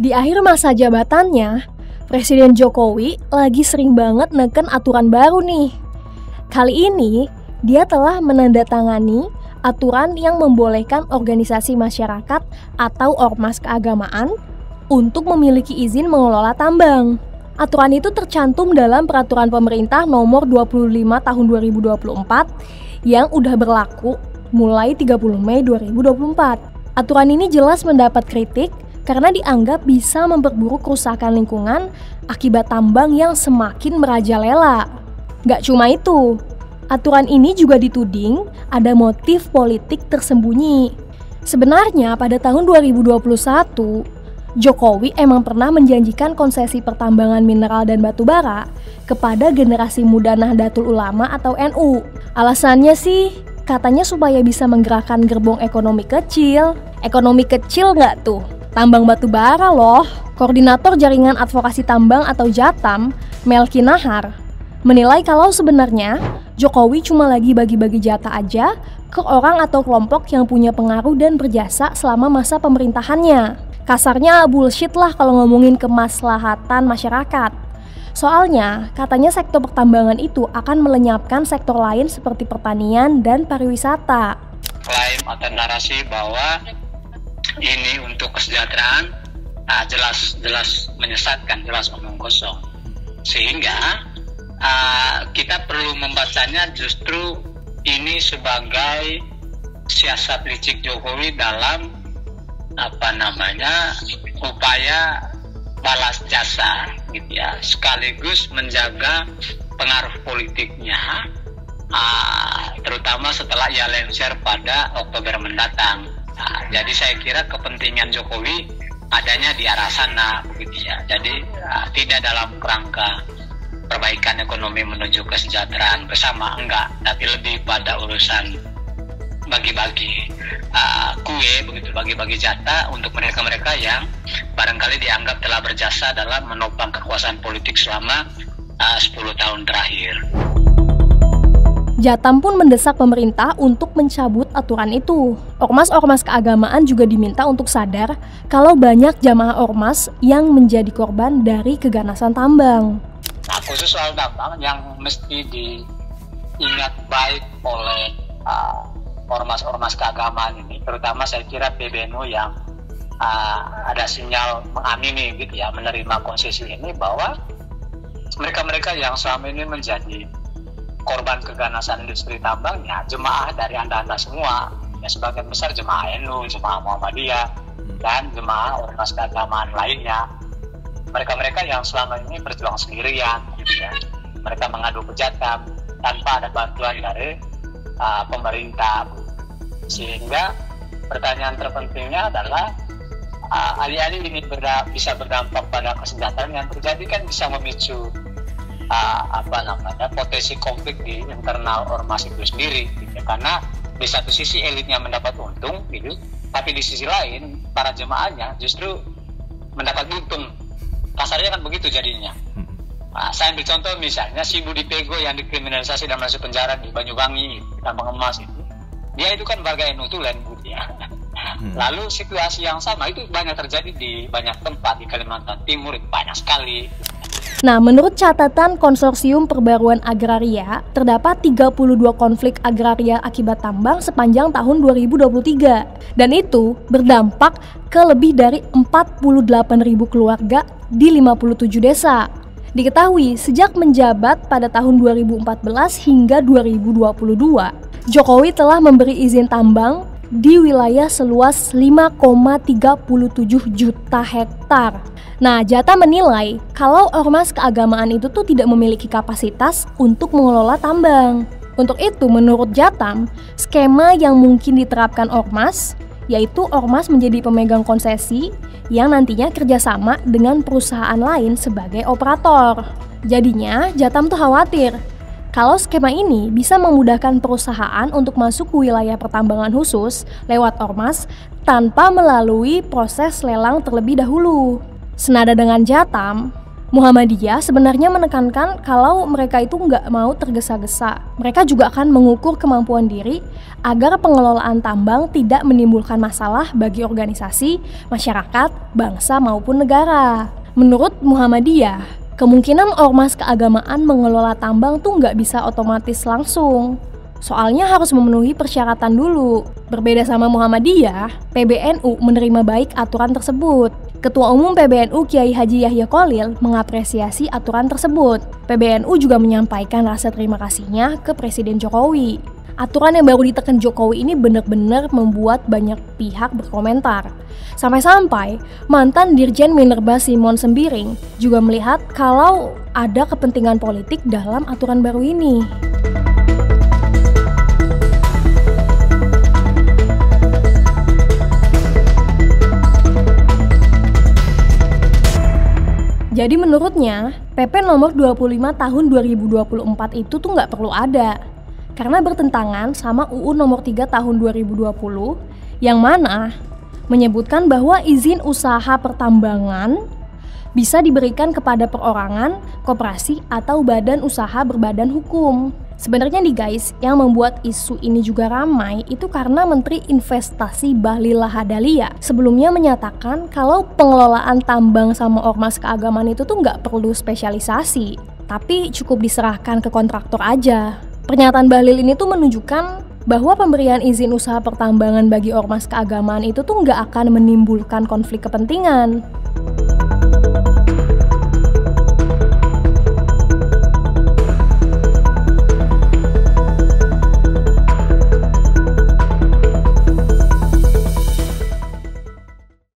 Di akhir masa jabatannya, Presiden Jokowi lagi sering banget neken aturan baru nih. Kali ini, dia telah menandatangani aturan yang membolehkan organisasi masyarakat atau ormas keagamaan untuk memiliki izin mengelola tambang. Aturan itu tercantum dalam Peraturan Pemerintah Nomor 25 Tahun 2024 yang udah berlaku mulai 30 Mei 2024. Aturan ini jelas mendapat kritik karena dianggap bisa memperburuk kerusakan lingkungan akibat tambang yang semakin merajalela. Gak cuma itu, aturan ini juga dituding ada motif politik tersembunyi. Sebenarnya pada tahun 2021, Jokowi emang pernah menjanjikan konsesi pertambangan mineral dan batu bara kepada generasi muda Nahdlatul Ulama atau NU. Alasannya sih, katanya supaya bisa menggerakkan gerbong ekonomi kecil. Ekonomi kecil nggak tuh? Tambang batu bara loh. Koordinator Jaringan Advokasi Tambang atau JATAM, Melki Nahar, menilai kalau sebenarnya Jokowi cuma lagi bagi-bagi jatah aja ke orang atau kelompok yang punya pengaruh dan berjasa selama masa pemerintahannya. Kasarnya bullshit lah kalau ngomongin kemaslahatan masyarakat. Soalnya, katanya sektor pertambangan itu akan melenyapkan sektor lain seperti pertanian dan pariwisata. Klaim atau narasi bahwa ini untuk kesejahteraan jelas menyesatkan, jelas omong kosong. Sehingga kita perlu membacanya justru ini sebagai siasat licik Jokowi dalam upaya balas jasa gitu ya, sekaligus menjaga pengaruh politiknya terutama setelah ia lengser pada Oktober mendatang. Jadi saya kira kepentingan Jokowi adanya di arah sana begitu ya. Jadi tidak dalam kerangka perbaikan ekonomi menuju kesejahteraan bersama, enggak, tapi lebih pada urusan bagi-bagi kue begitu, bagi-bagi jatah untuk mereka-mereka yang barangkali dianggap telah berjasa dalam menopang kekuasaan politik selama 10 tahun terakhir. Jatam pun mendesak pemerintah untuk mencabut aturan itu. Ormas-ormas keagamaan juga diminta untuk sadar kalau banyak jamaah ormas yang menjadi korban dari keganasan tambang. Nah, khusus soal tambang yang mesti diingat baik oleh ormas-ormas keagamaan ini, terutama saya kira PBNU yang ada sinyal mengamini gitu ya, menerima konsesi ini, bahwa mereka-mereka yang selama ini menjadi korban keganasan industri tambang ya jemaah dari Anda semua ya, sebagian besar jemaah NU, jemaah Muhammadiyah, dan jemaah ormas keagamaan lainnya. Mereka-mereka yang selama ini berjuang sendirian gitu ya, mereka mengadu ke Jatam tanpa ada bantuan dari pemerintah. Sehingga pertanyaan terpentingnya adalah alih-alih ini bisa berdampak pada kesejahteraan, yang terjadi kan bisa memicu potensi konflik di internal ormas itu sendiri gitu. Karena di satu sisi elitnya mendapat untung gitu, tapi di sisi lain para jemaahnya justru mendapat untung. Kasarnya kan begitu jadinya. Saya ambil contoh misalnya si Budi Pego yang dikriminalisasi dan masuk penjara di Banyuwangi, tambang emas itu. Dia itu kan warga NU Tulen gitu ya. Lalu situasi yang sama itu banyak terjadi di banyak tempat di Kalimantan Timur, itu banyak sekali. Nah, menurut catatan Konsorsium Perbaruan Agraria, terdapat 32 konflik agraria akibat tambang sepanjang tahun 2023. Dan itu berdampak ke lebih dari 48.000 keluarga di 57 desa. Diketahui, sejak menjabat pada tahun 2014 hingga 2022, Jokowi telah memberi izin tambang di wilayah seluas 5,37 juta hektar. Nah, Jatam menilai kalau ormas keagamaan itu tuh tidak memiliki kapasitas untuk mengelola tambang. Untuk itu, menurut Jatam, skema yang mungkin diterapkan ormas, yaitu ormas menjadi pemegang konsesi yang nantinya kerjasama dengan perusahaan lain sebagai operator. Jadinya, Jatam tuh khawatir kalau skema ini bisa memudahkan perusahaan untuk masuk ke wilayah pertambangan khusus lewat ormas tanpa melalui proses lelang terlebih dahulu. Senada dengan Jatam, Muhammadiyah sebenarnya menekankan kalau mereka itu nggak mau tergesa-gesa. Mereka juga akan mengukur kemampuan diri agar pengelolaan tambang tidak menimbulkan masalah bagi organisasi, masyarakat, bangsa maupun negara. Menurut Muhammadiyah, kemungkinan ormas keagamaan mengelola tambang tuh nggak bisa otomatis langsung. Soalnya harus memenuhi persyaratan dulu. Berbeda sama Muhammadiyah, PBNU menerima baik aturan tersebut. Ketua Umum PBNU Kiai Haji Yahya Kholil mengapresiasi aturan tersebut. PBNU juga menyampaikan rasa terima kasihnya ke Presiden Jokowi. Aturan yang baru diteken Jokowi ini benar-benar membuat banyak pihak berkomentar. Sampai-sampai mantan Dirjen Minerba Simon Sembiring juga melihat kalau ada kepentingan politik dalam aturan baru ini. Jadi menurutnya, PP nomor 25 tahun 2024 itu tuh nggak perlu ada. Karena bertentangan sama UU nomor 3 tahun 2020 yang mana menyebutkan bahwa izin usaha pertambangan bisa diberikan kepada perorangan, koperasi, atau badan usaha berbadan hukum. Sebenarnya nih guys, yang membuat isu ini juga ramai itu karena Menteri Investasi Bahlil Lahadalia sebelumnya menyatakan kalau pengelolaan tambang sama ormas keagamaan itu tuh nggak perlu spesialisasi, tapi cukup diserahkan ke kontraktor aja. Pernyataan Bahlil ini tuh menunjukkan bahwa pemberian izin usaha pertambangan bagi ormas keagamaan itu tuh nggak akan menimbulkan konflik kepentingan.